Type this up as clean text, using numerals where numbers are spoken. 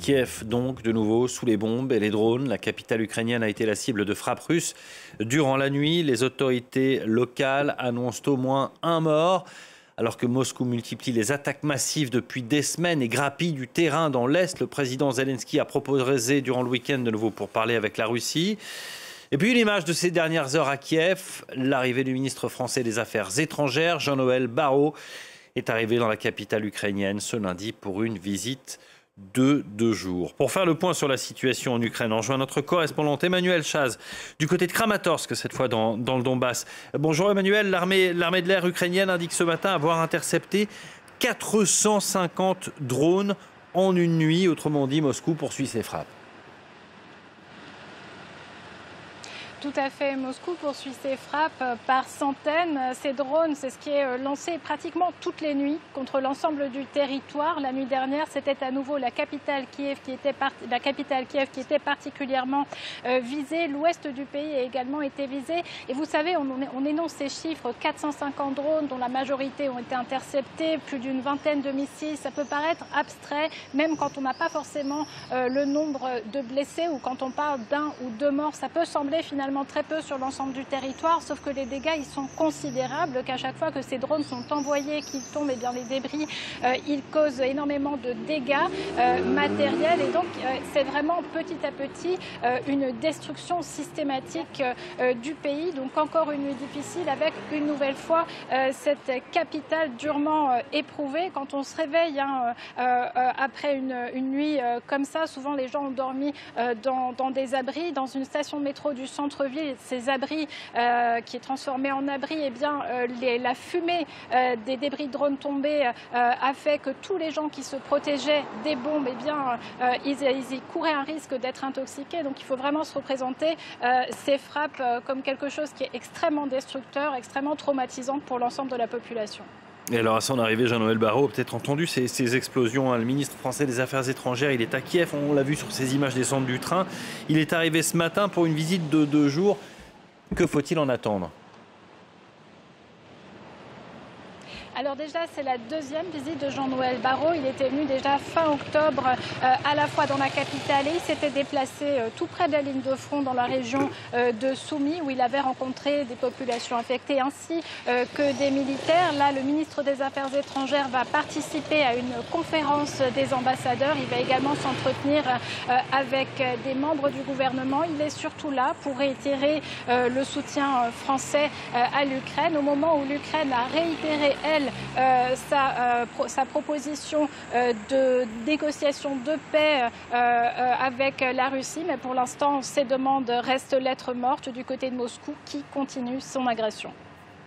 Kiev donc de nouveau sous les bombes et les drones. La capitale ukrainienne a été la cible de frappes russes durant la nuit. Les autorités locales annoncent au moins un mort. Alors que Moscou multiplie les attaques massives depuis des semaines et grappille du terrain dans l'Est, le président Zelensky a proposé durant le week-end de nouveau pour parler avec la Russie. Et puis une image de ces dernières heures à Kiev, l'arrivée du ministre français des Affaires étrangères, Jean-Noël Barrot, est arrivé dans la capitale ukrainienne ce lundi pour une visite de 2 jours. Pour faire le point sur la situation en Ukraine, on rejoint notre correspondante Emmanuel Chaz, du côté de Kramatorsk, cette fois dans le Donbass. Bonjour Emmanuel, l'armée de l'air ukrainienne indique ce matin avoir intercepté 450 drones en une nuit. Autrement dit, Moscou poursuit ses frappes. Tout à fait, Moscou poursuit ses frappes par centaines. Ces drones, c'est ce qui est lancé pratiquement toutes les nuits contre l'ensemble du territoire. La nuit dernière, c'était à nouveau la capitale Kiev qui était particulièrement visée. L'ouest du pays a également été visé. Et vous savez, on énonce ces chiffres, 450 drones dont la majorité ont été interceptés, plus d'une vingtaine de missiles. Ça peut paraître abstrait, même quand on n'a pas forcément le nombre de blessés ou quand on parle d'un ou deux morts. Ça peut sembler finalement très peu sur l'ensemble du territoire, sauf que les dégâts ils sont considérables, qu'à chaque fois que ces drones sont envoyés, qu'ils tombent, et bien les débris ils causent énormément de dégâts matériels et donc c'est vraiment petit à petit une destruction systématique du pays. Donc encore une nuit difficile avec une nouvelle fois cette capitale durement éprouvée. Quand on se réveille après une nuit comme ça, souvent les gens ont dormi dans des abris, dans une station de métro du centre-ville. Ces abris qui est transformé en abri, eh bien, la fumée des débris de drones tombés a fait que tous les gens qui se protégeaient des bombes, eh bien, ils y couraient un risque d'être intoxiqués. Donc il faut vraiment se représenter ces frappes comme quelque chose qui est extrêmement destructeur, extrêmement traumatisant pour l'ensemble de la population. Et alors à son arrivée, Jean-Noël Barrot a peut-être entendu ces explosions. Le ministre français des Affaires étrangères, il est à Kiev, on l'a vu sur ces images descendre du train. Il est arrivé ce matin pour une visite de 2 jours. Que faut-il en attendre ? Alors déjà, c'est la deuxième visite de Jean-Noël Barrot. Il était venu déjà fin octobre à la fois dans la capitale et il s'était déplacé tout près de la ligne de front dans la région de Soumy où il avait rencontré des populations affectées ainsi que des militaires. Là, le ministre des Affaires étrangères va participer à une conférence des ambassadeurs. Il va également s'entretenir avec des membres du gouvernement. Il est surtout là pour réitérer le soutien français à l'Ukraine au moment où l'Ukraine a réitéré, elle, sa proposition de négociation de paix avec la Russie. Mais pour l'instant, ces demandes restent lettres mortes du côté de Moscou qui continue son agression.